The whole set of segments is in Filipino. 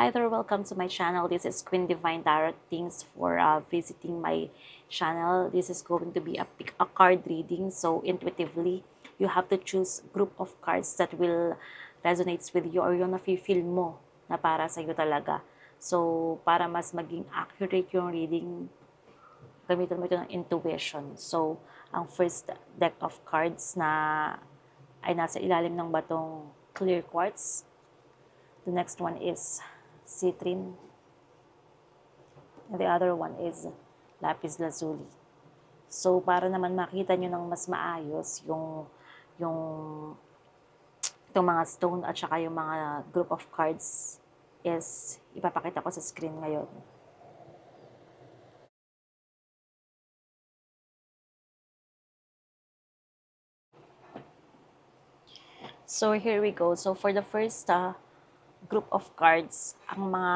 Hi there, welcome to my channel. This is Queen Divine Tarot. Thanks for visiting my channel. This is going to be a card reading. So intuitively, you have to choose group of cards that will resonates with you or yung nafe-feel mo na para sa iyo talaga. So para mas maging accurate yung reading, gamitin mo ito ng intuition. So ang first deck of cards na ay nasa ilalim ng batong clear quartz. The next one is citrine. And the other one is lapis lazuli. So, para naman makita nyo ng mas maayos yung itong mga stone at saka yung mga group of cards is ipapakita ko sa screen ngayon. So, here we go. So, for the first group of cards, ang mga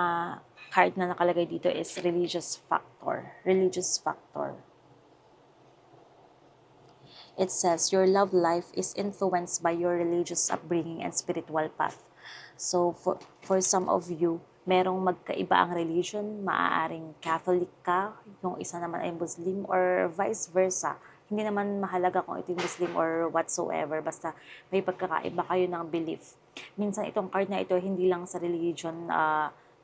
card na nakalagay dito is religious factor. Religious factor. It says, your love life is influenced by your religious upbringing and spiritual path. So, for some of you, merong magkaiba ang religion, maaaring Catholic ka, yung isa naman ay Muslim, or vice versa. Hindi naman mahalaga kung ito yung Muslim or whatsoever, basta may pagkakaiba kayo ng belief. Minsan itong card na ito, hindi lang sa religion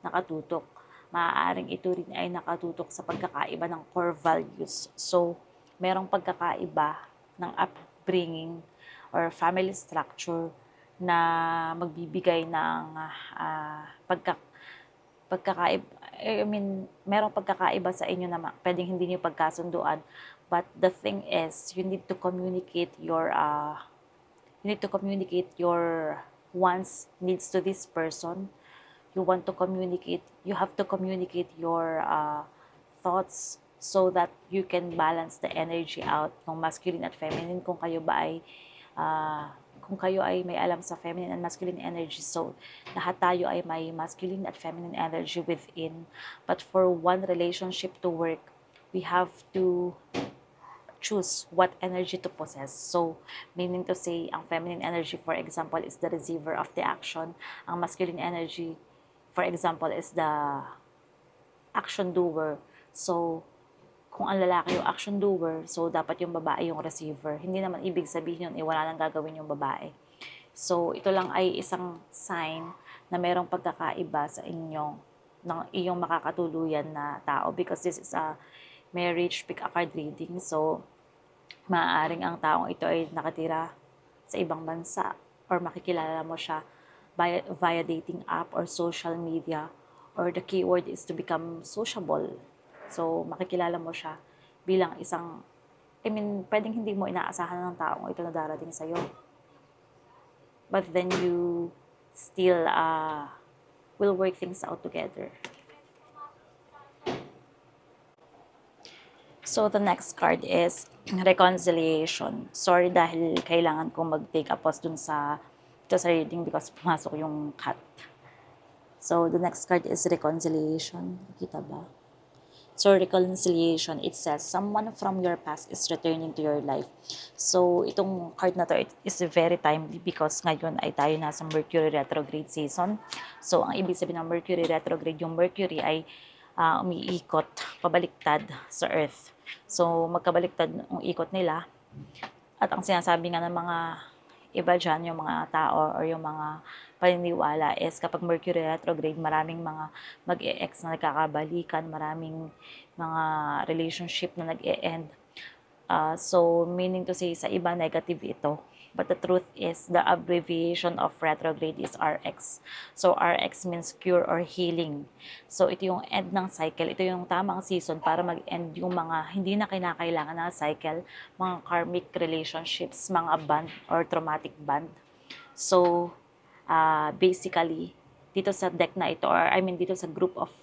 nakatutok. Maaaring ito rin ay nakatutok sa pagkakaiba ng core values. So, merong pagkakaiba ng upbringing or family structure na magbibigay ng pagkakaiba. I mean, merong pagkakaiba sa inyo na pwedeng hindi niyo pagkasunduan. But the thing is, you need to communicate your wants, needs to this person. You have to communicate your thoughts so that you can balance the energy out ng masculine at feminine kung kayo ay may alam sa feminine and masculine energy. So, lahat tayo ay may masculine at feminine energy within. But for one relationship to work, we have to choose what energy to possess. So, meaning to say, ang feminine energy, for example, is the receiver of the action. Ang masculine energy, for example, is the action doer. So, kung ang lalaki yung action doer, so dapat yung babae yung receiver. Hindi naman ibig sabihin yun, wala nang gagawin yung babae. So, ito lang ay isang sign na merong pagkakaiba sa ng iyong makakatuluyan na tao, because this is a marriage pick a card reading. So, maaaring ang taong ito ay nakatira sa ibang bansa or makikilala mo siya via dating app or social media, or the keyword is to become sociable. So, makikilala mo siya bilang pwedeng hindi mo inaasahan ng taong ito na darating sa'yo. But then you still will work things out together. So, the next card is reconciliation. Sorry dahil kailangan kong mag-take a pause dun sa reading because pumasok yung cat. So, the next card is reconciliation. Kita ba? So, reconciliation, it says, someone from your past is returning to your life. So, itong card na to, it is very timely because ngayon ay tayo nasa Mercury retrograde season. So, ang ibig sabihin ng Mercury retrograde, yung Mercury ay umiikot, pabaliktad sa Earth. So, magkabaliktad ang ikot nila. At ang sinasabi nga ng mga iba dyan, yung mga tao or yung mga paniniwala is kapag Mercury retrograde, maraming mga mag-e-ex na nagkakabalikan, maraming mga relationship na nag-e-end. So, meaning to say, sa iba, negative ito. But the truth is, the abbreviation of retrograde is RX. So, RX means cure or healing. So, ito yung end ng cycle. Ito yung tamang season para mag-end yung mga hindi na kinakailangan na cycle, mga karmic relationships, mga bond or traumatic bond. So, basically, dito sa deck na ito, or dito sa group of,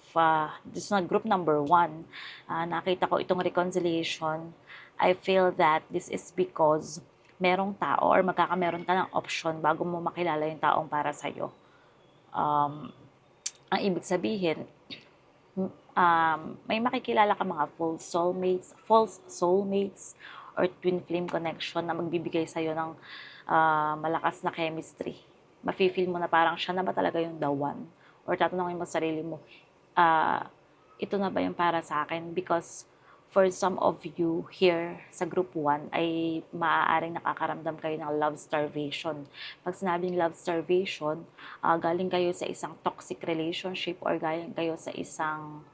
dito sa group number 1, nakita ko itong reconciliation. I feel that this is because merong tao or magkakameron ka ng option bago mo makilala yung taong para sa'yo. Ang ibig sabihin, may makikilala ka mga false soulmates or twin flame connection na magbibigay sa'yo ng malakas na chemistry. Mafe-feel mo na parang siya na ba talaga yung the one? or tatanungin mo sa sarili mo, ah, ito na ba yung para sa akin? Because for some of you here sa group 1 ay maaaring nakakaramdam kayo ng love starvation. Pag sinabing love starvation, galing kayo sa isang toxic relationship or galing kayo sa isang,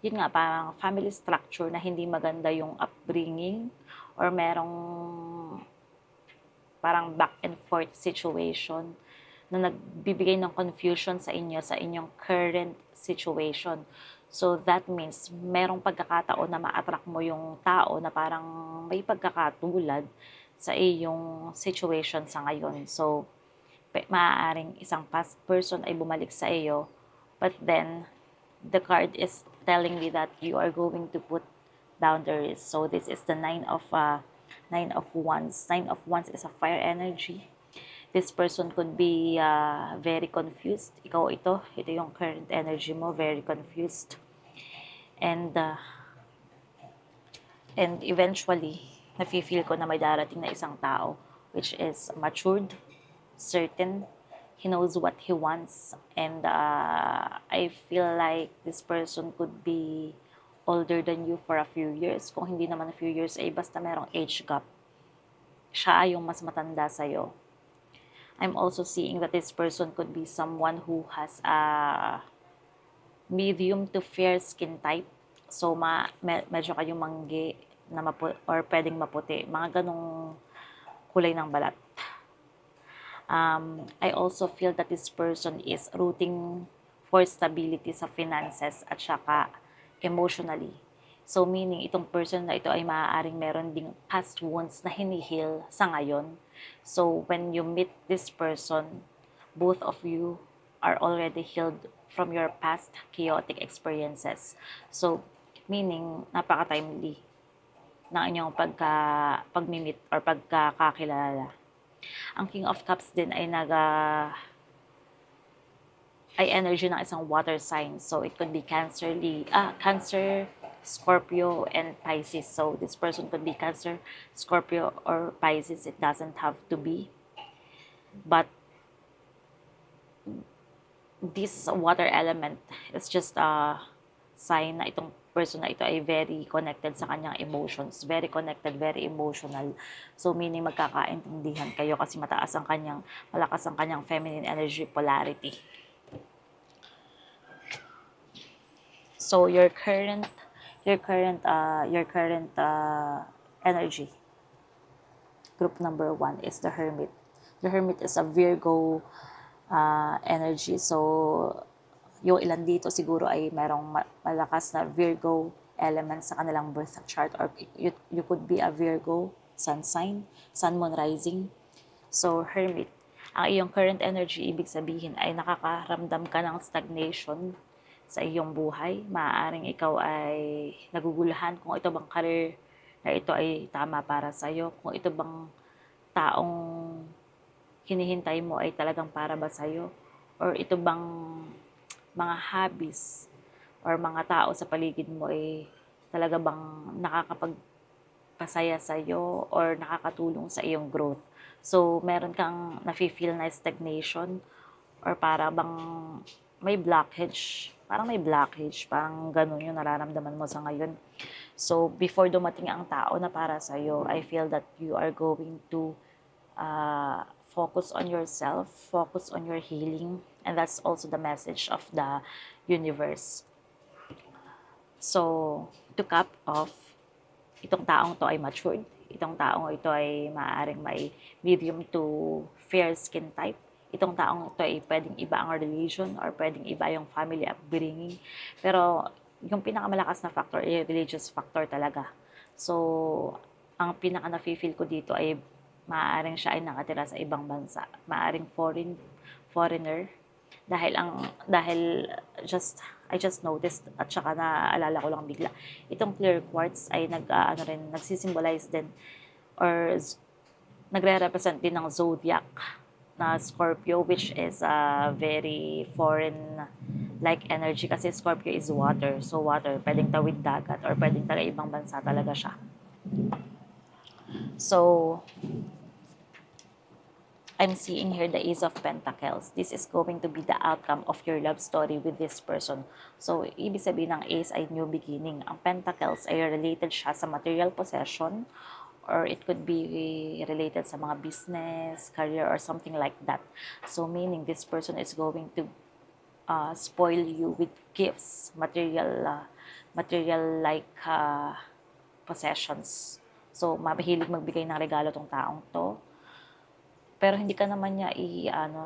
yun nga, parang family structure na hindi maganda yung upbringing or merong parang back and forth situation na nagbibigay ng confusion sa inyo sa inyong current situation. So that means merong pagkakataon na ma-attract mo yung tao na parang may pagkakatulad sa iyong situation sa ngayon. So maaaring isang past person ay bumalik sa iyo, but then the card is telling me that you are going to put boundaries. So this is the Nine of Wands. Nine of Wands is a fire energy. This person could be very confused. Ikaw ito yung current energy mo, very confused. And eventually, nafe-feel ko na may darating na isang tao which is matured, certain, he knows what he wants, and I feel like this person could be older than you for a few years. Kung hindi naman a few years, ay basta merong age gap. Siya yung mas matanda sa'yo. I'm also seeing that this person could be someone who has a medium to fair skin type. So, medyo kayong manggi na or pwedeng maputi. Mga ganong kulay ng balat. I also feel that this person is rooting for stability sa finances at saka emotionally. So, meaning, itong person na ito ay maaaring meron ding past wounds na hinihil sa ngayon. So, when you meet this person, both of you are already healed from your past chaotic experiences. So, meaning, napaka-timely ng inyong pag-meet or pagkakakilala. Ang King of Cups din ay ay energy ng isang water sign. So, it could be Cancer, Scorpio, and Pisces. So, this person could be Cancer, Scorpio, or Pisces. It doesn't have to be. But, this water element is just a sign na itong person na ito ay very connected sa kanyang emotions. Very connected, very emotional. So, meaning magkakaintindihan kayo kasi malakas ang kanyang feminine energy polarity. So, your current energy, group number 1 is the Hermit. The Hermit is a Virgo energy. So, yung ilan dito siguro ay merong malakas na Virgo element sa kanilang birth chart, or you could be a Virgo sun sign, sun, moon, rising. So, Hermit, ang iyong current energy, ibig sabihin ay nakakaramdam ka ng stagnation sa iyong buhay. Maaaring ikaw ay naguguluhan kung ito bang career na ito ay tama para sa iyo, kung ito bang taong hinihintay mo ay talagang para ba sa iyo, or ito bang mga hobbies or mga tao sa paligid mo ay talaga bang nakakapagpasaya sa iyo or nakakatulong sa iyong growth. So, meron kang nafe-feel na stagnation or para bang may blockage. Parang ganun yung nararamdaman mo sa ngayon. So, before dumating ang tao na para sa iyo, I feel that you are going to focus on yourself, focus on your healing, and that's also the message of the universe. So, to cap off, itong taong to ay matured. Itong taong ito ay maaaring may medium to fair skin type. Itong taong ito ay pwedeng iba ang religion or pwedeng iba yung family upbringing. Pero yung pinakamalakas na factor ay religious factor talaga. So, ang pinaka na-feel ko dito ay maaaring siya ay nakatira sa ibang bansa. Maaaring foreigner. I just noticed at saka naaalala ko lang bigla. Itong clear quartz ay nagsisimbolize din or nagre-represent din ng zodiac na Scorpio, which is a very foreign-like energy kasi Scorpio is water. So, water, pwedeng tawid dagat or pwedeng taga ibang bansa talaga siya. So, I'm seeing here the Ace of Pentacles. This is going to be the outcome of your love story with this person. So, ibig sabihin ng Ace ay new beginning. Ang Pentacles ay related siya sa material possession, or it could be related sa mga business, career, or something like that. So, meaning this person is going to spoil you with gifts, material like possessions. So, mahilig magbigay ng regalo tong taong to. Pero hindi ka naman niya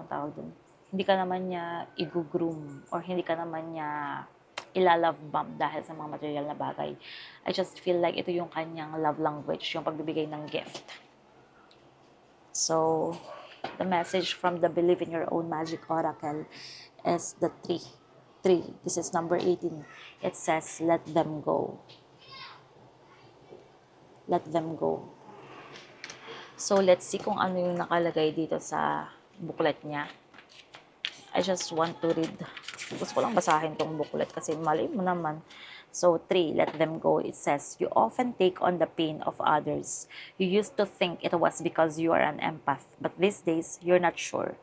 tawag dun, hindi ka naman niya i-groom or hindi ka naman niya ila-love bomb dahil sa mga material na bagay. I just feel like ito yung kanyang love language, yung pagbibigay ng gift. So, the message from the Believe in Your Own Magic Oracle is the 3. 3. This is number 18. It says, let them go. Let them go. So, let's see kung ano yung nakalagay dito sa booklet niya. I just want to read. Gusto ko lang basahin tong booklet kasi mali mo naman. So, 3, let them go. It says, you often take on the pain of others. You used to think it was because you are an empath, but these days, you're not sure.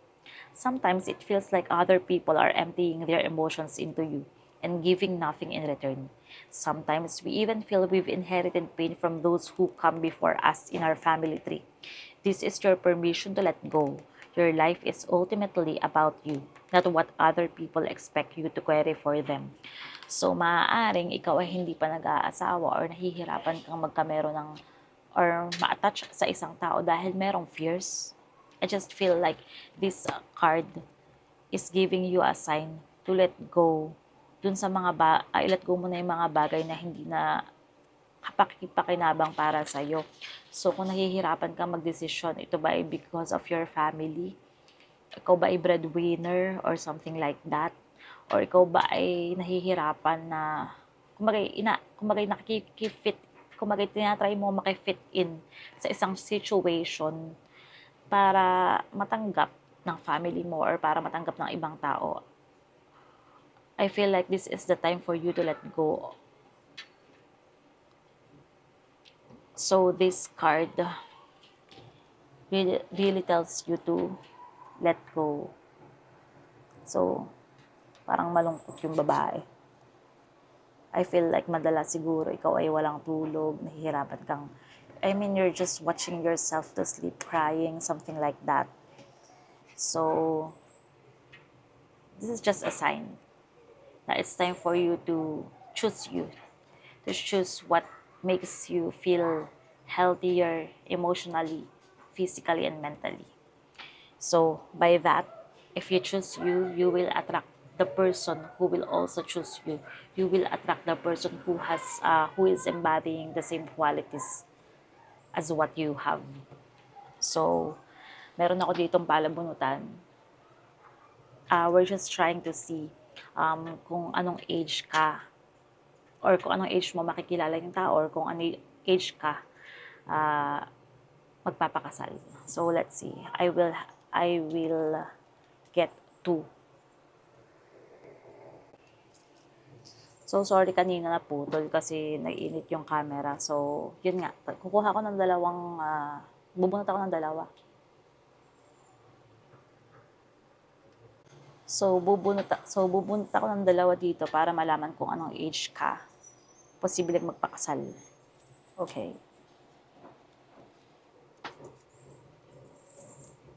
Sometimes it feels like other people are emptying their emotions into you and giving nothing in return. Sometimes we even feel we've inherited pain from those who come before us in our family tree. This is your permission to let go. Your life is ultimately about you, not what other people expect you to carry for them. So, maaaring ikaw ay hindi pa nag-aasawa or nahihirapan kang magkamero ng or ma-attach sa isang tao dahil merong fears. I just feel like this card is giving you a sign to let go dun sa let go mo na yung mga bagay na hindi na kapakipakinabang para sa'yo. So, kung nahihirapan ka magdesisyon, ito ba ay because of your family? Ikaw ba ay breadwinner or something like that? Or ikaw ba ay nahihirapan na, kumagay tinatry mo makifit in sa isang situation para matanggap ng family mo or para matanggap ng ibang tao. I feel like this is the time for you to let go. So this card really tells you to let go. So, parang malungkot yung babae. I feel like madalas siguro ikaw ay walang tulog, nahihirapan kang, you're just watching yourself to sleep, crying, something like that. So, this is just a sign that it's time for you to choose what makes you feel healthier emotionally, physically, and mentally. So, by that, if you choose you, you will attract the person who will also choose you. You will attract the person who is embodying the same qualities as what you have. So, meron ako ditong palabunutan. We're just trying to see kung anong age ka or kung anong age mo makikilala yung tao or kung anong age ka magpapakasal. So, let's see. I will get 2. So, sorry kanina naputol kasi naiinit yung camera. So, yun nga. Kukuha ko ng bubunot ako ng dalawa. So, bubunot ako ng dalawa dito para malaman kung anong age ka. Posibleng magpakasal. Okay.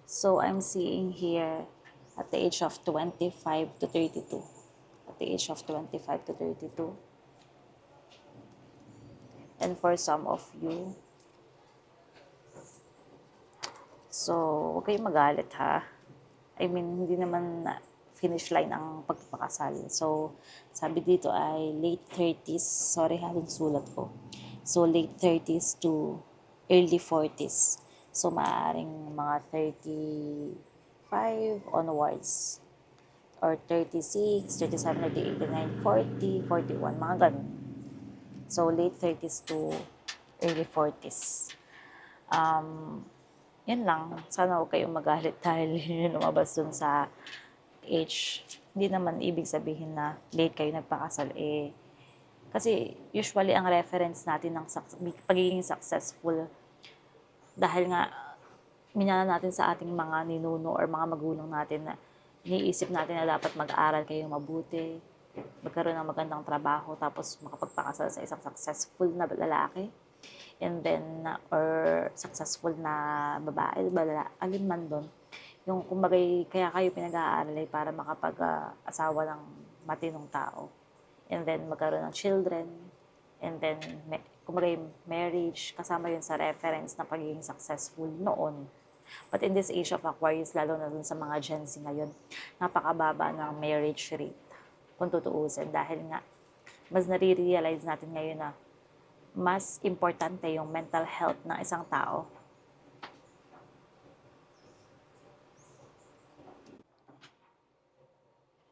So, I'm seeing here at the age of 25 to 32. At the age of 25 to 32. And for some of you, so, huwag kayong magalit ha. Hindi naman finish line ang pagpapakasal. So, sabi dito ay late 30s. Sorry ha, yung sulat ko. So, late 30s to early 40s. So, maaaring mga 35 onwards. Or 36, 37, 38, 39, 40, 41, mga ganun. So, late 30s to early 40s. Yan lang. Sana huwag kayong magalit dahil lumabas dun sa age. Hindi naman ibig sabihin na late kayo nagpakasal. Kasi usually ang reference natin ng pagiging successful dahil nga minana natin sa ating mga ninuno or mga magulang natin na iniisip natin na dapat mag-aral kayo mabuti, magkaroon ng magandang trabaho, tapos makapagpakasal sa isang successful na lalaki, and then, or successful na babae, alin man doon. Yung kumbagay, kaya kayo pinag-aaral ay para makapag-asawa ng matinong tao. And then, magkaroon ng children. And then, kumbagay, marriage, kasama yun sa reference na pagiging successful noon. But in this age of Aquarius, lalo na dun sa mga Gen Z ngayon, napakababa ng marriage rate kung tutuusin. Dahil nga, mas nare-realize natin ngayon na mas importante yung mental health ng isang tao.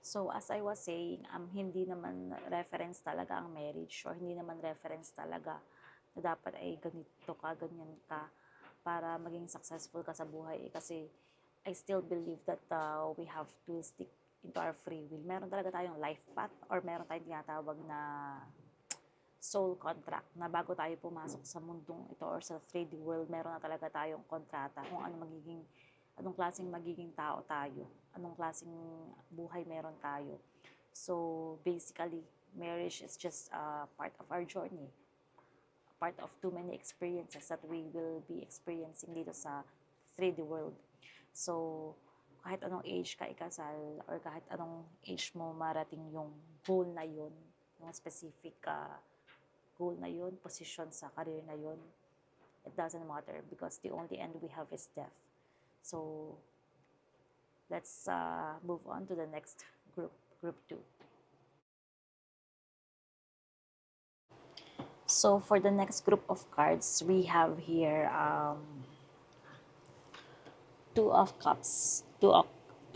So, as I was saying, hindi naman reference talaga ang marriage or hindi naman reference talaga na dapat ay ganito ka, ganyan ka para maging successful ka sa buhay. Kasi I still believe that we have to stick into our free will. Meron talaga tayong life path or meron tayong tinatawag na soul contract na bago tayo pumasok sa mundong ito or sa 3D world, meron na talaga tayong kontrata kung anong klaseng magiging tao tayo, anong klaseng buhay meron tayo. So, basically, marriage is just a part of our journey, part of too many experiences that we will be experiencing dito sa 3D world. So, kahit anong age ka ikasal or kahit anong age mo marating yung goal na yun, yung specific goal na yun, position sa career na yun, it doesn't matter because the only end we have is death. So, let's move on to the next group, group 2. So, for the next group of cards, we have here Two of Cups. Two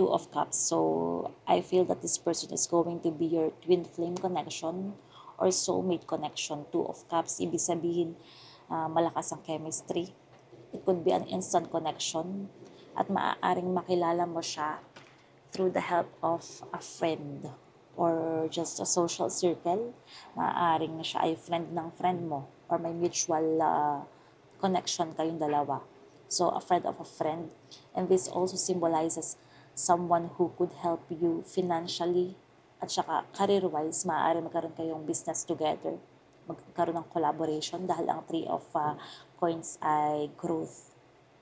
of Cups. So, I feel that this person is going to be your twin flame connection or soulmate connection. Two of Cups, ibig sabihin, malakas ang chemistry. It could be an instant connection at maaaring makilala mo siya through the help of a friend or just a social circle. Maaaring siya ay friend ng friend mo or may mutual connection kayong dalawa. So, a friend of a friend. And this also symbolizes someone who could help you financially at saka career-wise. Maaari magkaroon kayong business together, magkaroon ng collaboration dahil ang Three of Coins ay growth.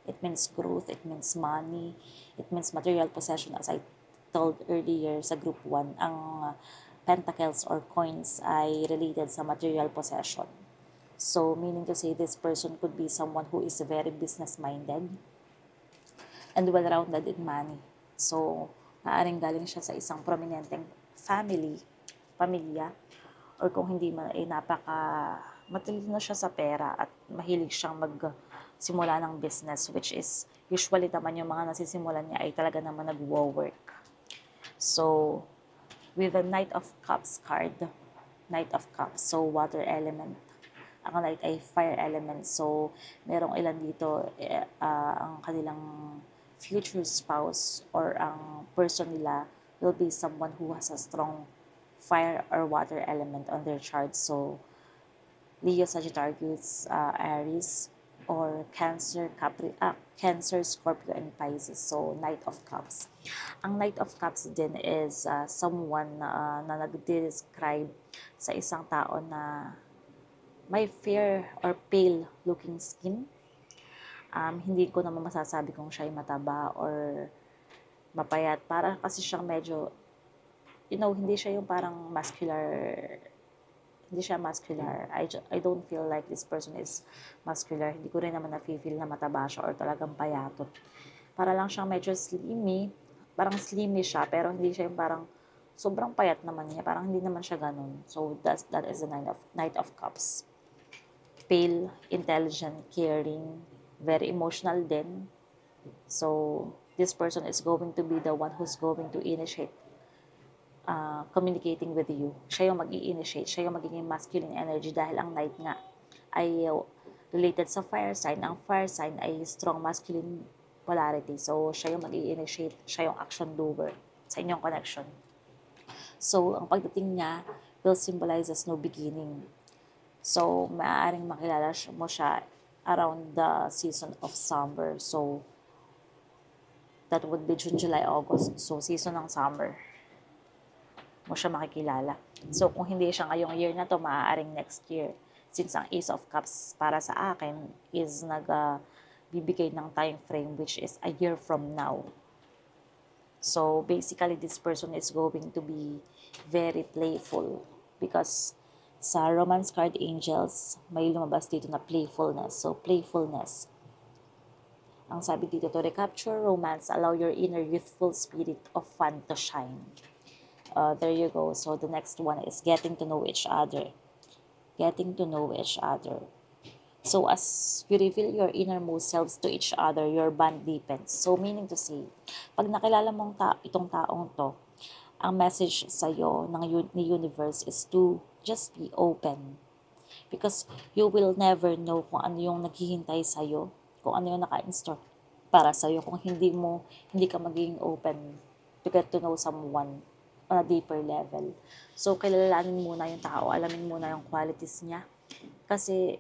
It means growth, it means money, it means material possession. As I told earlier sa group 1, ang pentacles or coins ay related sa material possession. So, meaning to say, this person could be someone who is very business-minded and well-rounded in money. So, maaaring galing siya sa isang prominenteng pamilya, or kung hindi man ay matalino siya sa pera at mahilig siyang magsimula ng business, which is usually naman yung mga nasisimulan niya ay talaga naman nag-work. So, with the Knight of Cups card, Knight of Cups, so water element. Ang Knight ay fire element. So, merong ilan dito, ang kanilang future spouse or ang person nila will be someone who has a strong fire or water element on their chart. So, Leo, Sagittarius, Aries, or Cancer, Scorpio, and Pisces. So, Knight of Cups. Ang Knight of Cups din is someone na nag-describe sa isang tao na may fair or pale looking skin. Hindi ko naman masasabi kung siya ay mataba or mapayat. Para kasi siyang medyo, hindi siya yung parang muscular. Hindi siya muscular. I don't feel like this person is muscular. Hindi ko rin naman na-feel na mataba siya or talagang payatot. Para lang siyang medyo slimy. Parang slimy siya, pero hindi siya yung parang sobrang payat naman niya. Parang hindi naman siya ganun. So, that is the Knight of Cups. Pale, intelligent, caring, very emotional din. So, this person is going to be the one who's going to initiate communicating with you. Siya yung mag-i-initiate, siya yung magiging masculine energy dahil ang Knight nga ay related sa fire sign. Ang fire sign ay strong masculine polarity. So, siya yung mag-i-initiate, siya yung action doer sa inyong connection. So, ang pagdating niya will symbolize as no beginning. So, maaaring makilala mo siya around the season of summer. So, that would be June, July, August. So, season ng summer mo siya makikilala. So, kung hindi siya ngayong year na to, maaaring next year. Since ang Ace of Cups para sa akin is bibigay ng time frame which is a year from now. So, basically, this person is going to be very playful because sa Romance Card Angels, may lumabas dito na playfulness. So, playfulness. Ang sabi dito, to recapture romance, allow your inner youthful spirit of fun to shine. There you go. So, the next one is getting to know each other. Getting to know each other. So, as you reveal your innermost selves to each other, your bond deepens. So, meaning to say, pag nakilala mong itong taong to, ang message sa'yo ni universe is to just be open. Because you will never know kung ano yung naghihintay sa'yo, kung ano yung naka-install para sa'yo, kung hindi ka magiging open to get to know someone on a deeper level. So, kilalanin muna yung tao, alamin muna yung qualities niya. Kasi,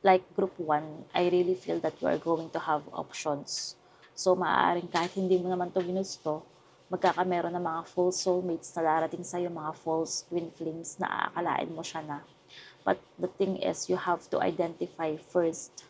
like group 1, I really feel that you are going to have options. So, maaaring kahit hindi mo naman to ginusto, magkakameron ng mga false soulmates na darating sa'yo, mga false twin flames na aakalain mo siya na. But the thing is, you have to identify first.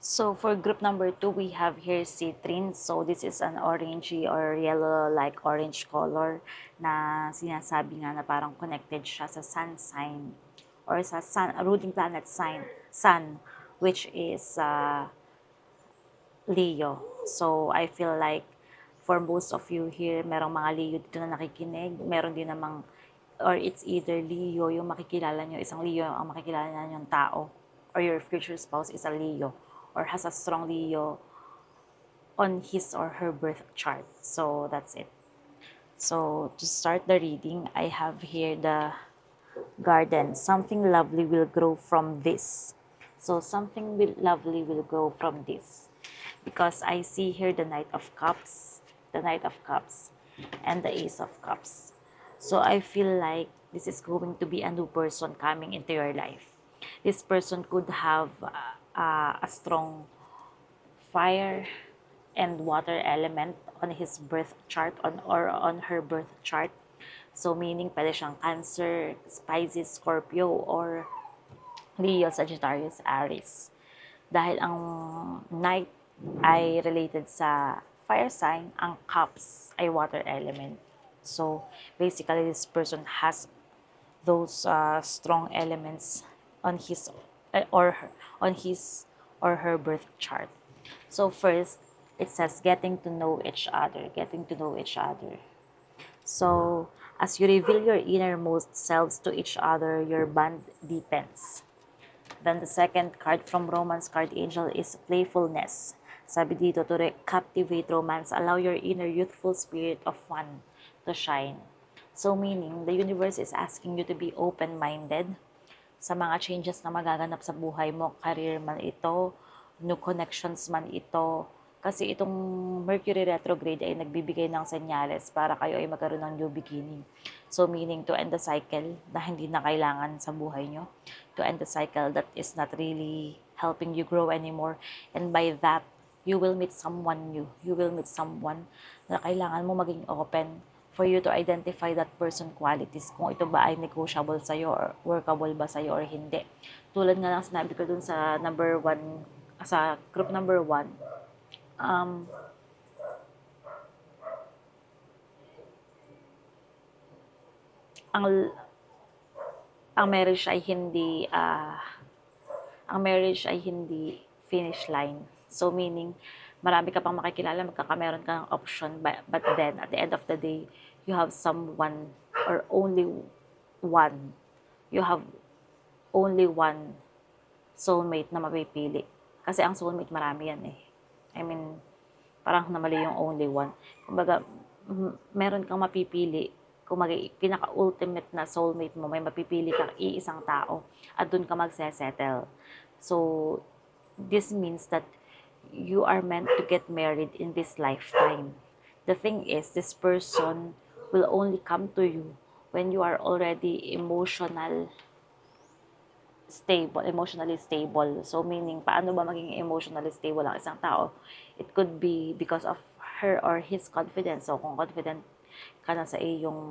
So, for group number 2, we have here citrine. So, this is an orangey or yellow like orange color na sinasabi nga na parang connected siya sa sun sign or sa sun, ruling planet sign, sun, which is Leo. So, I feel like for most of you here, merong mga Leo dito na nakikinig. Meron din namang, or it's either Leo yung makikilala nyo, isang Leo ang makikilala nyo yung tao, or your future spouse is a Leo, or has a strong Leo on his or her birth chart. So, that's it. So, to start the reading, I have here the garden. Something lovely will grow from this. So, something lovely will grow from this. Because I see here the Knight of Cups, and the Ace of Cups. So, I feel like this is going to be a new person coming into your life. This person could have a strong fire and water element on his birth chart or on her birth chart. So, meaning pwede siyang Cancer, Pisces, Scorpio, or Leo, Sagittarius, Aries. Dahil ang Knight ay related sa fire sign, ang Cups ay water element. So, basically, this person has those strong elements on his or her birth chart. So, first, it says getting to know each other, So, as you reveal your innermost selves to each other, your bond deepens. Then the second card from Romance Card Angel is playfulness. Sabi dito, to captivate romance, allow your inner youthful spirit of fun to shine. So meaning, the universe is asking you to be open-minded sa mga changes na magaganap sa buhay mo, career man ito, new connections man ito. Kasi itong Mercury retrograde ay nagbibigay ng senyales para kayo ay magkaroon ng new beginning. So meaning to end the cycle na hindi na kailangan sa buhay nyo. To end the cycle that is not really helping you grow anymore. And by that, you will meet someone new. You will meet someone na kailangan mo maging open for you to identify that person qualities, kung ito ba ay negotiable sa'yo or workable ba sa'yo or hindi. Tulad nga ng sinabi ko dun sa sa group number 1, ang marriage ay hindi finish line. So meaning marami ka pang makikilala, magkakameron ka ng option, but then at the end of the day, you have someone or only one. You have only one soulmate na mapipili. Kasi ang soulmate marami yan eh. I mean, parang namali yung only one. Kumbaga, meron kang mapipili. Kung pinaka-ultimate na soulmate mo, may mapipili kang iisang tao at dun ka magsesettle. So, this means that you are meant to get married in this lifetime. The thing is, this person will only come to you when you are already stable, emotionally stable. So meaning, paano ba maging emotionally stable ang isang tao? It could be because of her or his confidence. So kung confident ka na sa iyong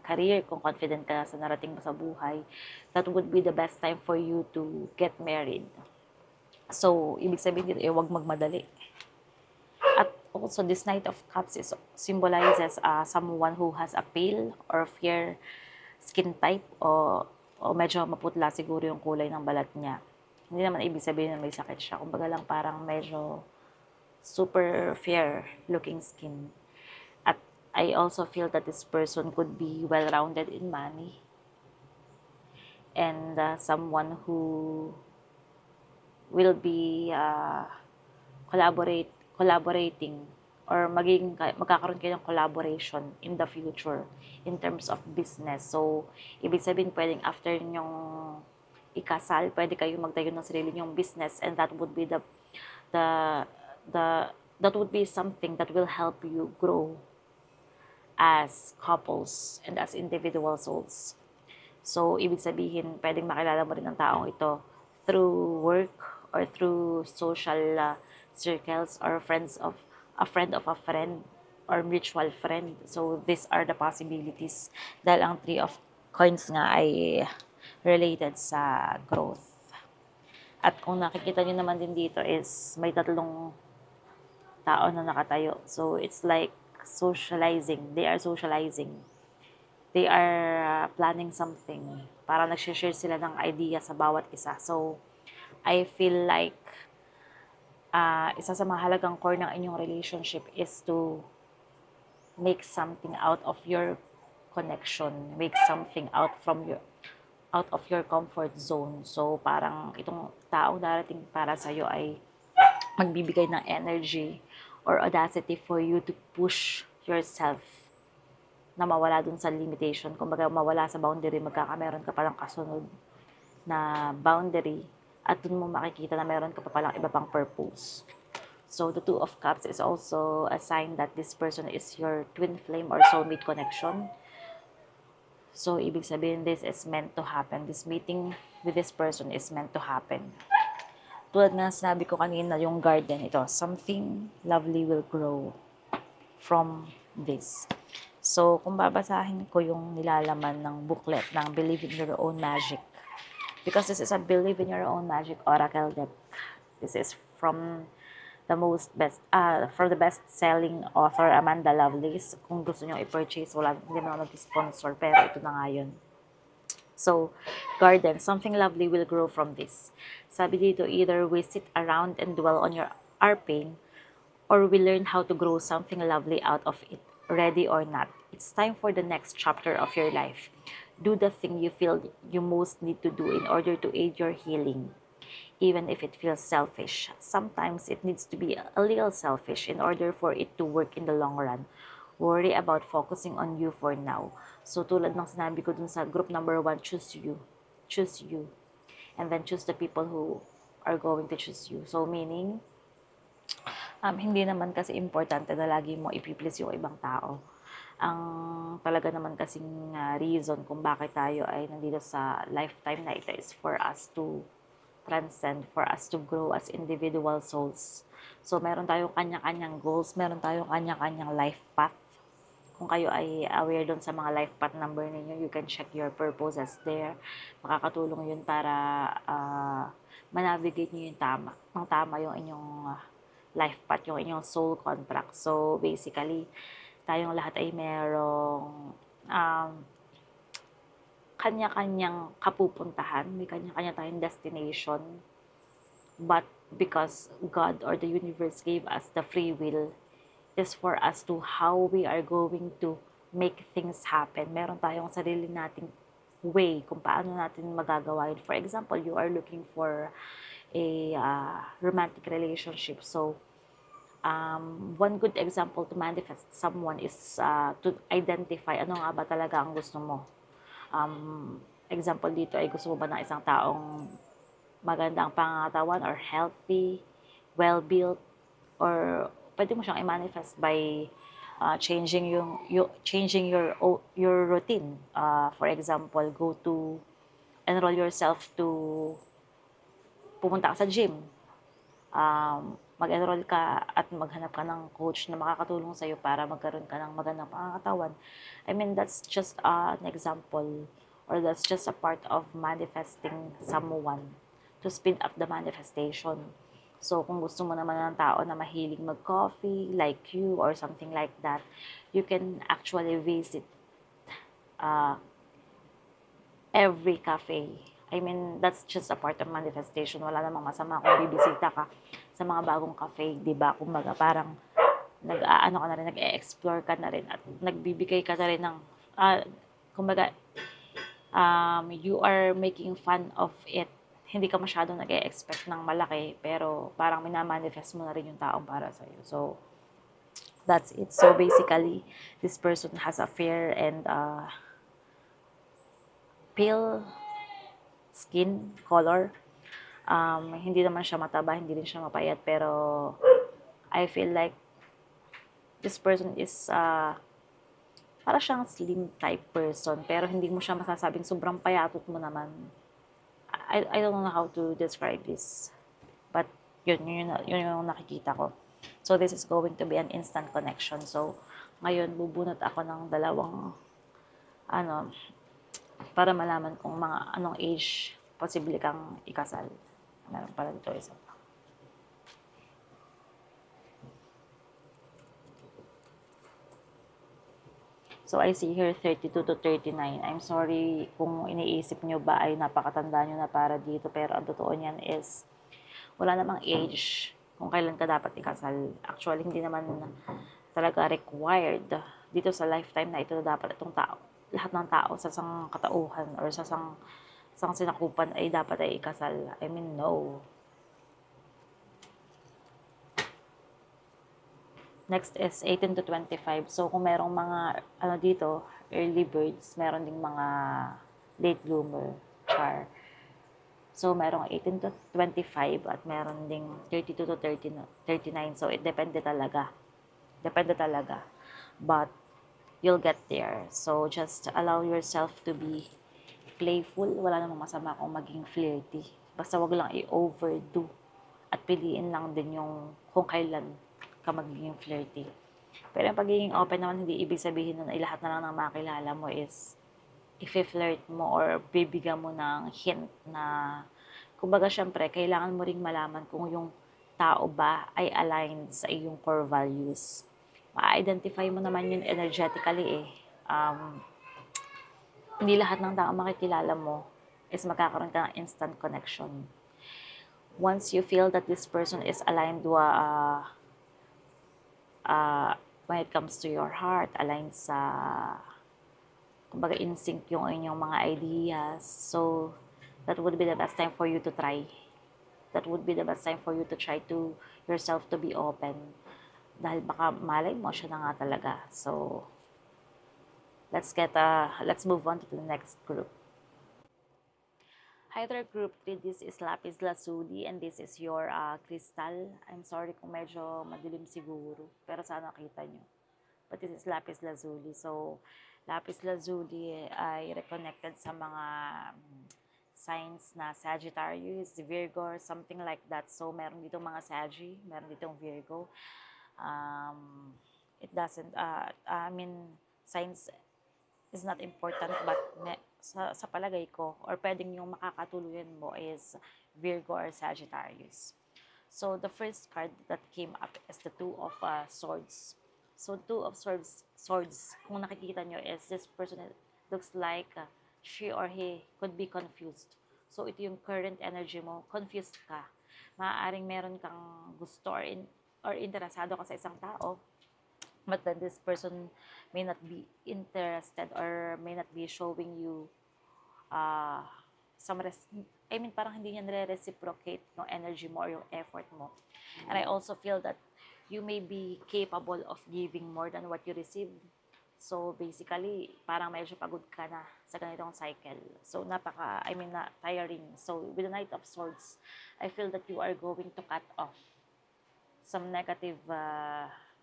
career, kung confident ka na sa narating mo sa buhay, that would be the best time for you to get married. So, ibig sabihin dito, huwag magmadali. At also, this Knight of Cups symbolizes someone who has a pale or fair skin type o medyo maputla siguro yung kulay ng balat niya. Hindi naman ibig sabihin na may sakit siya. Kumbaga lang parang medyo super fair looking skin. At I also feel that this person could be well-rounded in money and someone who will be collaborating or magkakaroon kayo ng collaboration in the future in terms of business. So, ibig sabihin pwedeng after nyong ikasal, pwede kayo magtayo ng sarili nyong business, and that would be the that would be something that will help you grow as couples and as individual souls. So, ibig sabihin, pwedeng makilala mo rin ang taong ito through work or through social circles or a friend of a friend or mutual friend. So, these are the possibilities dahil ang Three of Coins nga ay related sa growth. At kung nakikita nyo naman din dito is may tatlong tao na nakatayo. So, it's like socializing. They are socializing. They are planning something. Para nag-share sila ng idea sa bawat isa. So, I feel like isa sa mahalagang core ng inyong relationship is to make something out of your connection. Make something out of your comfort zone. So, parang itong taong darating para sa'yo ay magbibigay ng energy or audacity for you to push yourself na mawala dun sa limitation. Kumbaga, mawala sa boundary, magkakameron ka palang kasunod na boundary at dun mo makikita na meron ka pa palang iba pang purpose. So, the Two of Cups is also a sign that this person is your twin flame or soulmate connection. So, ibig sabihin, this is meant to happen. This meeting with this person is meant to happen. Tulad nga sinabi ko kanina, yung garden, ito, something lovely will grow from this. So, kung babasahin ko yung nilalaman ng booklet ng Believe in Your Own Magic, because this is a Believe in Your Own Magic Oracle deck. This is from the best-selling author Amanda Lovelace. Kung gusto nyo i-purchase, hindi mo na mag-sponsor, pero ito na nga yun. So, garden, something lovely will grow from this. Sabi dito, either we sit around and dwell on our pain, or we learn how to grow something lovely out of it, ready or not. It's time for the next chapter of your life. Do the thing you feel you most need to do in order to aid your healing, even if it feels selfish. Sometimes it needs to be a little selfish in order for it to work in the long run. Worry about focusing on you for now. So tulad ng sinabi ko dun sa group number 1, choose you. Choose you. And then choose the people who are going to choose you. So meaning, hindi naman kasi importante na lagi mo ipiplease yung ibang tao. Ang talaga naman kasing reason kung bakit tayo ay nandito sa lifetime na ito is for us to transcend, for us to grow as individual souls. So, meron tayong kanya-kanyang goals, meron tayong kanya-kanyang life path. Kung kayo ay aware doon sa mga life path number ninyo, you can check your purposes there. Makakatulong yun para manavigate nyo yung tama yung inyong life path, yung inyong soul contract. So, basically, tayong lahat ay merong kanya-kanyang kapupuntahan, may kanya-kanya tayong destination, but because God or the universe gave us the free will, is for us to how we are going to make things happen. Meron tayong sarili nating way kung paano natin magagawa yun. For example, you are looking for a romantic relationship. So, one good example to manifest someone is to identify ano nga ba talaga ang gusto mo. Example dito ay gusto mo ba ng isang taong magandang pangangatawan or healthy, well-built, or pwede mo siyang i-manifest by changing your routine. For example, go to enroll yourself to pumunta ka sa gym. Mag-enroll ka at maghanap ka ng coach na makakatulong sa'yo para magkaroon ka ng magandang pangangatawan. I mean, that's just an example, or that's just a part of manifesting someone to speed up the manifestation. So, kung gusto mo naman ng tao na mahilig mag-coffee, like you, or something like that, you can actually visit every cafe. I mean, that's just a part of manifestation. Wala namang masama kung bibisita ka sa mga bagong cafe, di ba? Kumbaga, parang nag-aano ka na rin, nag-explore ka na rin, at nagbibigay ka na rin ng, kumbaga, you are making fun of it. Hindi ka masyadong nag-expect ng malaki, pero parang minamanifest mo na rin yung taong para sa'yo. So, that's it. So, basically, this person has a fair and pale skin color. Hindi naman siya mataba, hindi rin siya mapayat, pero I feel like this person is para siyang slim type person, pero hindi mo siya masasabing sobrang payatot mo naman. I don't know how to describe this, but yun yung nakikita ko. So this is going to be an instant connection. So ngayon bubunot ako ng dalawang para malaman kung mga anong age posible kang ikasal. Meron pala dito isa pa. So, I see here 32 to 39. I'm sorry kung iniisip nyo ba ay napakatanda nyo na para dito. Pero ang totoo niyan is, wala namang age kung kailan ka dapat ikasal. Actually, hindi naman talaga required dito sa lifetime na ito na dapat itong tao. Lahat ng tao sa isang katauhan or sa isang sinakupan ay dapat ay ikasal. I mean, no. Next is 18 to 25. So, kung merong mga, dito, early birds, meron ding mga late bloomer, char. So, merong 18 to 25 at meron ding 32 to 39. So, it depende talaga. Depende talaga. But, you'll get there. So, just allow yourself to be playful. Wala namang masama kung maging flirty. Basta wag lang i-overdo. At piliin lang din yung kung kailan ka magiging flirty. Pero yung pagiging open naman, hindi ibig sabihin nun ay lahat na lang ng makilala mo is i-flirt mo or bibigyan mo ng hint na, kumbaga syempre, kailangan mo ring malaman kung yung tao ba ay aligned sa iyong core values. Ma-identify mo naman yun energetically eh. Hindi lahat ng tao makikilala mo is magkakaroon ka ng instant connection. Once you feel that this person is aligned when it comes to your heart, aligned sa, kumbaga, in sync yung inyong mga ideas. So, that would be the best time for you to try. That would be the best time for you to try to yourself to be open. Dahil baka malay mo siya na nga talaga. So, let's move on to the next group. Hi there, Group 3. This is Lapis Lazuli and this is your crystal. I'm sorry kung medyo madilim siguro, pero sana kita nyo. But this is Lapis Lazuli. So, Lapis Lazuli ay reconnected sa mga signs na Sagittarius, Virgo, or something like that. So, meron ditong mga Saggy, meron ditong Virgo. It doesn't, signs is not important, but sa palagay ko, or pwedeng yung makakatuluyan mo is Virgo or Sagittarius. So, the first card that came up is the Two of Swords. So, Two of Swords, kung nakikita nyo, is this person looks like she or he could be confused. So, ito yung current energy mo, confused ka. Maaaring meron kang gusto or interesado ka sa isang tao, but then this person may not be interested or may not be showing you parang hindi niya nire-reciprocate yung energy mo or yung effort mo. And I also feel that you may be capable of giving more than what you receive. So basically, parang medyo pagod ka na sa ganitong cycle. So tiring. So with the Knight of Swords, I feel that you are going to cut off some negative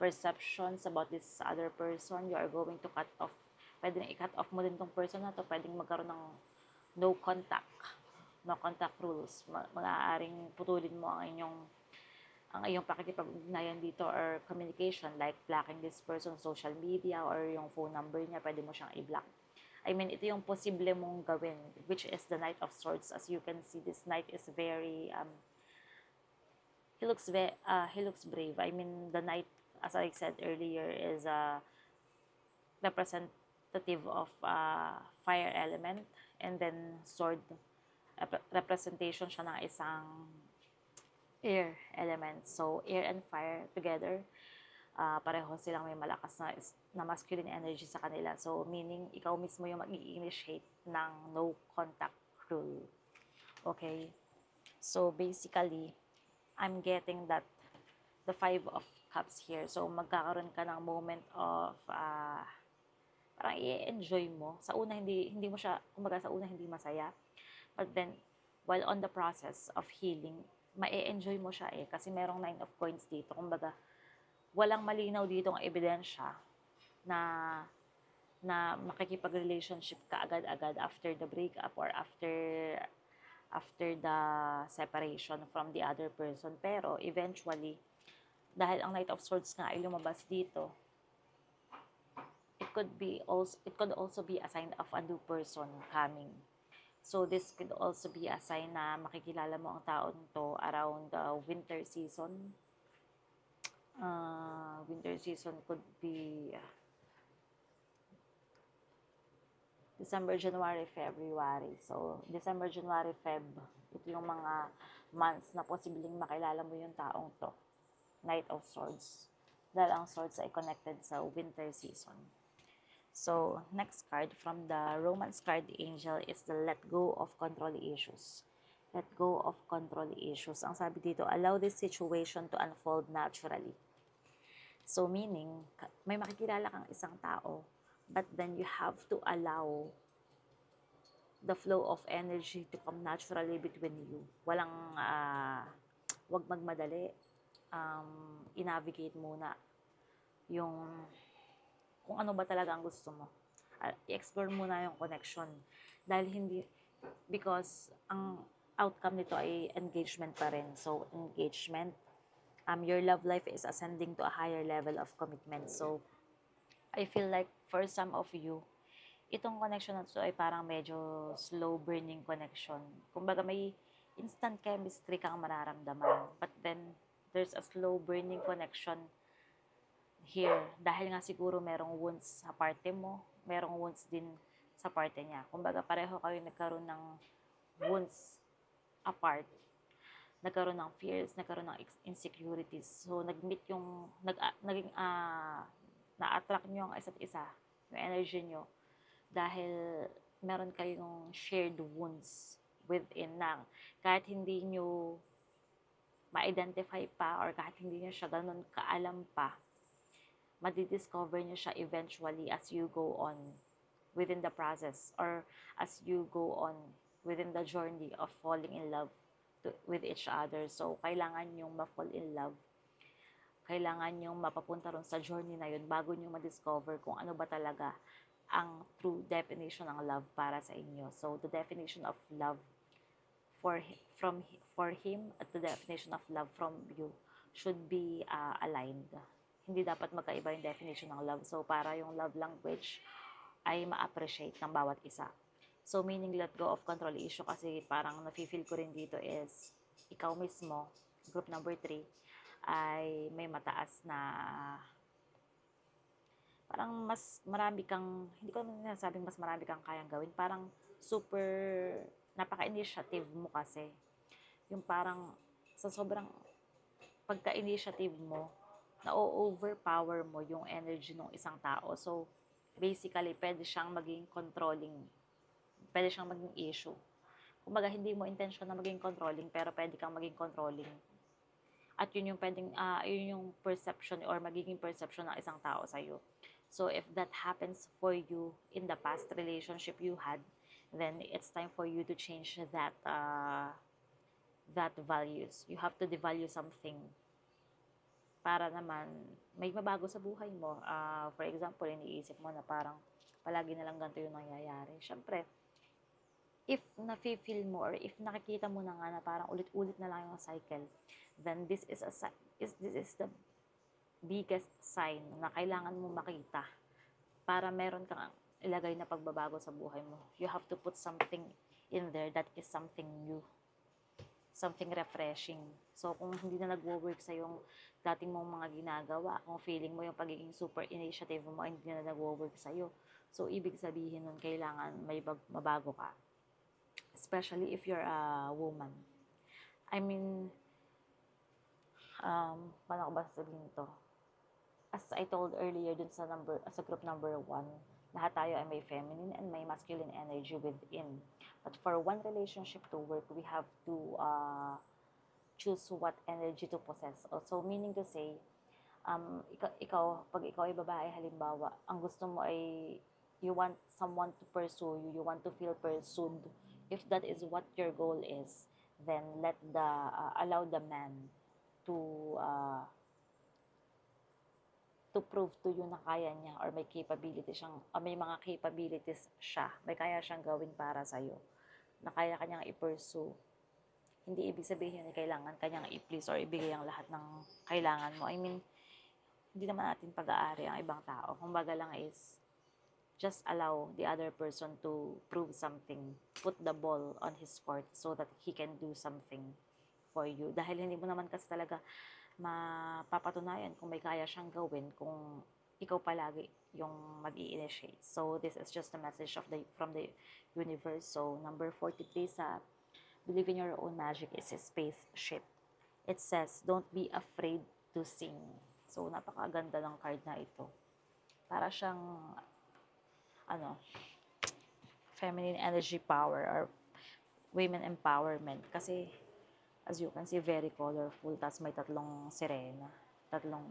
perceptions about this other person. You are going to cut off. Pwede na i-cut off mo din tong person na to. Pwedeng magkaroon ng no contact. No contact rules. Maaaring putulin mo ang iyong pakikipag-ugnayan dito or communication, like blocking this person social media or yung phone number niya, pwede mo siyang i-block. I mean, ito yung posible mong gawin, which is the Knight of Swords. As you can see, this knight is very, he looks brave. I mean, the knight, as I said earlier, is a representative of fire element, and then sword, representation siya ng isang air element. So, air and fire together, pareho silang may malakas na masculine energy sa kanila. So, meaning, ikaw mismo yung mag-i-initiate ng no contact rule. Okay? So, basically, I'm getting that the Five of Cups here. So, magkakaroon ka ng moment of, parang i-enjoy mo. Sa una, hindi mo siya, kumbaga sa una, hindi masaya. But then, while on the process of healing, ma-enjoy mo siya kasi merong Nine of Coins dito. Kumbaga, walang malinaw dito ang ebidensya na makikipag-relationship ka agad-agad after the breakup or after the separation from the other person. Pero eventually, dahil ang Knight of Swords nga ay lumabas dito, it could also be a sign of a new person coming. So this could also be a sign na makikilala mo ang taon to around the winter season. Winter season could be December, January, February. So, December, January, Feb, ito yung mga months na posibleng makilala mo yung taong to. Knight of Swords. Dahil ang swords ay connected sa winter season. So, next card from the Romance card angel is the let go of control issues. Let go of control issues. Ang sabi dito, allow this situation to unfold naturally. So, meaning, may makikilala kang isang tao, but then you have to allow the flow of energy to come naturally between you. Wag magmadali. I-navigate muna yung kung ano ba talaga ang gusto mo. I-explore muna yung connection. Because ang outcome nito ay engagement pa rin. So, engagement, your love life is ascending to a higher level of commitment. So, I feel like for some of you, itong connection na to ay parang medyo slow burning connection. Kumbaga may instant chemistry kang mararamdaman. But then, there's a slow burning connection here. Dahil nga siguro merong wounds sa parte mo, merong wounds din sa parte niya. Kumbaga pareho kayo nagkaroon ng wounds apart. Nagkaroon ng fears, nagkaroon ng insecurities. So, naging, na-attract nyo ang isa't isa, yung energy nyo, dahil meron kayong shared wounds within na kahit hindi nyo ma-identify pa or kahit hindi nyo siya ganun kaalam pa, madidiscover nyo siya eventually as you go on within the process or as you go on within the journey of falling in love with each other. So, kailangan nyong ma-fall in love. Kailangan nyong mapapunta ron sa journey na yun bago nyo ma-discover kung ano ba talaga ang true definition ng love para sa inyo. So, the definition of love for him at the definition of love from you should be aligned. Hindi dapat magkaiba yung definition ng love. So, para yung love language ay ma-appreciate ng bawat isa. So, meaning let go of control issue kasi parang nafe-feel ko rin dito is ikaw mismo, group number 3, ay may mataas na parang mas marami kang, hindi ko naman sinasabing mas marami kang kayang gawin, parang super napaka-initiative mo kasi. Yung parang sa sobrang pagka-initiative mo, na-overpower mo yung energy ng isang tao. So, basically, pwede siyang maging controlling. Pwede siyang maging issue. Kumbaga, hindi mo intention na maging controlling, pero pwede kang maging controlling. At yun yung pwedeng, yun yung perception or magiging perception ng isang tao sa'yo. So, if that happens for you in the past relationship you had, then it's time for you to change that values. You have to devalue something para naman may mabago sa buhay mo. For example, iniisip mo na parang palagi na lang ganito yung nangyayari. Siyempre, if na-feel mo or if nakikita mo na nga na parang ulit-ulit na lang yung cycle, then this is the biggest sign na kailangan mo makita para meron kang ilagay na pagbabago sa buhay mo. You have to put something in there that is something new, something refreshing. So, kung hindi na nagwo-work sa yung dating mong mga ginagawa, kung feeling mo yung pagiging super initiative mo, hindi na nagwo-work sa'yo. So, ibig sabihin nun, kailangan may mabago ka. Especially if you're a woman. I mean, paano ko ba sasabihin to? As I told earlier dun sa group number 1, lahat tayo ay may feminine and may masculine energy within. But for one relationship to work, we have to choose what energy to possess. So, meaning to say, pag ikaw ay babae, halimbawa, ang gusto mo ay you want someone to pursue you, you want to feel pursued. If that is what your goal is, then allow the man to uh, to prove to you na kaya niya or may may mga capabilities siya, may kaya siyang gawin para sa'yo, na kaya kanyang i-pursue. Hindi ibig sabihin na kailangan kanyang i-please or ibigay ang lahat ng kailangan mo. I mean, hindi naman natin pag-aari ang ibang tao. Kumbaga lang is, just allow the other person to prove something. Put the ball on his court so that he can do something for you. Dahil hindi mo naman kasi talaga mapapatunayan kung may kaya siyang gawin kung ikaw palagi yung mag-i-initiate. So, this is just a message from the universe. So, number 43 sa Believe in Your Own Magic is a spaceship. It says, don't be afraid to sing. So, napakaganda ng card na ito. Para siyang, feminine energy power or women empowerment. Kasi, as you can see, very colorful. Tapos may tatlong sirena, tatlong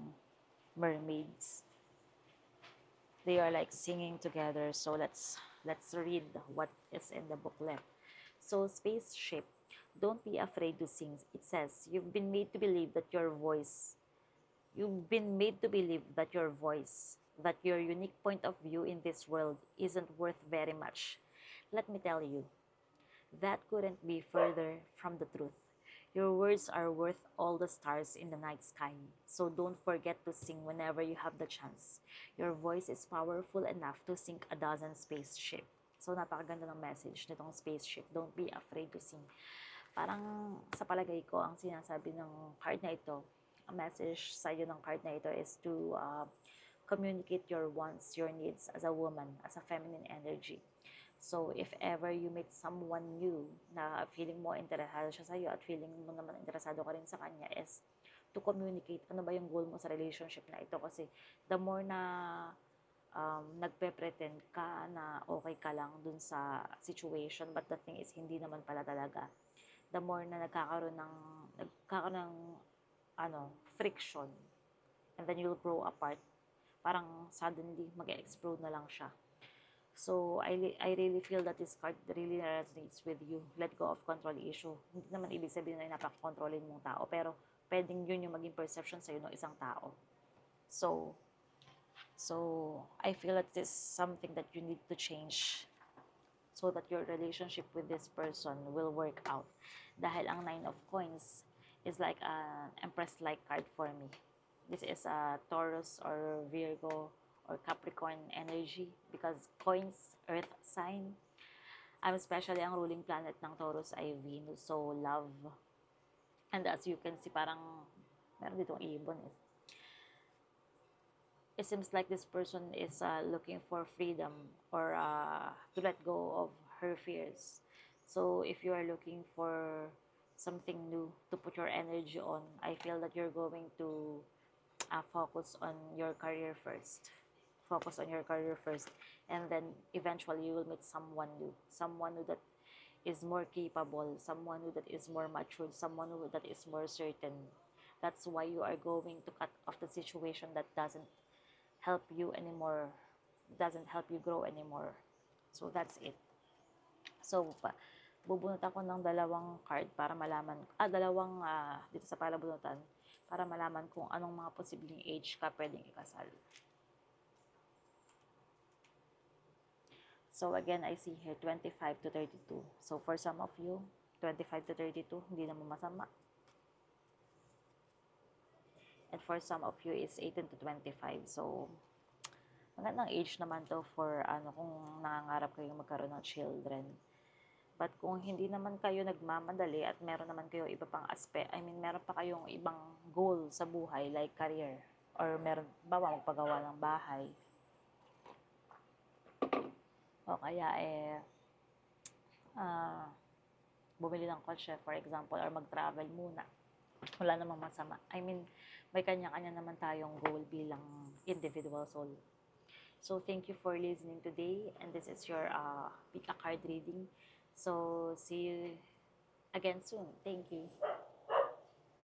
mermaids. They are like singing together. So let's read what is in the booklet. So, spaceship, don't be afraid to sing. It says, you've been made to believe that your voice, that your unique point of view in this world isn't worth very much. Let me tell you, that couldn't be further from the truth. Your words are worth all the stars in the night sky. So don't forget to sing whenever you have the chance. Your voice is powerful enough to sink a dozen spaceship. So napakaganda ng message nitong spaceship. Don't be afraid to sing. Parang sa palagay ko, ang sinasabi ng card na ito, ang message sa iyo ng card na ito is to communicate your wants, your needs as a woman, as a feminine energy. So, if ever you meet someone new na feeling mo interesado siya sa'yo at feeling mo naman interesado ka rin sa kanya is to communicate ano ba yung goal mo sa relationship na ito. Kasi the more na nagpe-pretend ka na okay ka lang dun sa situation but the thing is hindi naman pala talaga. The more na nagkakaroon ng friction and then you'll grow apart. Parang suddenly mag-explode na lang siya. So, I really feel that this card really resonates with you. Let go of control issue. Hindi naman ibig sabihin na napakontrolin mong tao, pero pwedeng yun yung maging perception sa'yo ng isang tao. So, I feel that this is something that you need to change so that your relationship with this person will work out. Dahil ang 9 of Coins is like an Empress-like card for me. This is a Taurus or Virgo or Capricorn energy because coins, earth sign. Especially ang ruling planet ng Taurus ay Venus, so love. And as you can see, parang meron ditong ibon. It seems like this person is looking for freedom or to let go of her fears. So if you are looking for something new to put your energy on, I feel that you're going to focus on your career first. Focus on your career first, and then eventually you will meet someone new that is more capable, someone new that is more matured, someone new that is more certain. That's why you are going to cut off the situation that doesn't help you anymore, doesn't help you grow anymore. So that's it. So bubunot ako ng dalawang card para malaman, dito sa palabunutan, para malaman kung anong mga posibleng age ka pwedeng ikasal. So again, I see here 25 to 32. So for some of you, 25 to 32, hindi naman masama. And for some of you, is 18 to 25. So, magandang age naman to for kung nangangarap kayong magkaroon ng children. But kung hindi naman kayo nagmamadali at meron naman kayo iba pang meron pa kayong ibang goal sa buhay like career or meron ba magpagawa ng bahay o kaya bumili ng kotse for example or mag-travel muna. Wala namang masama. May kanya-kanya naman tayong goal bilang individual soul. So, thank you for listening today. And this is your pick a card reading. So, see you again soon. Thank you.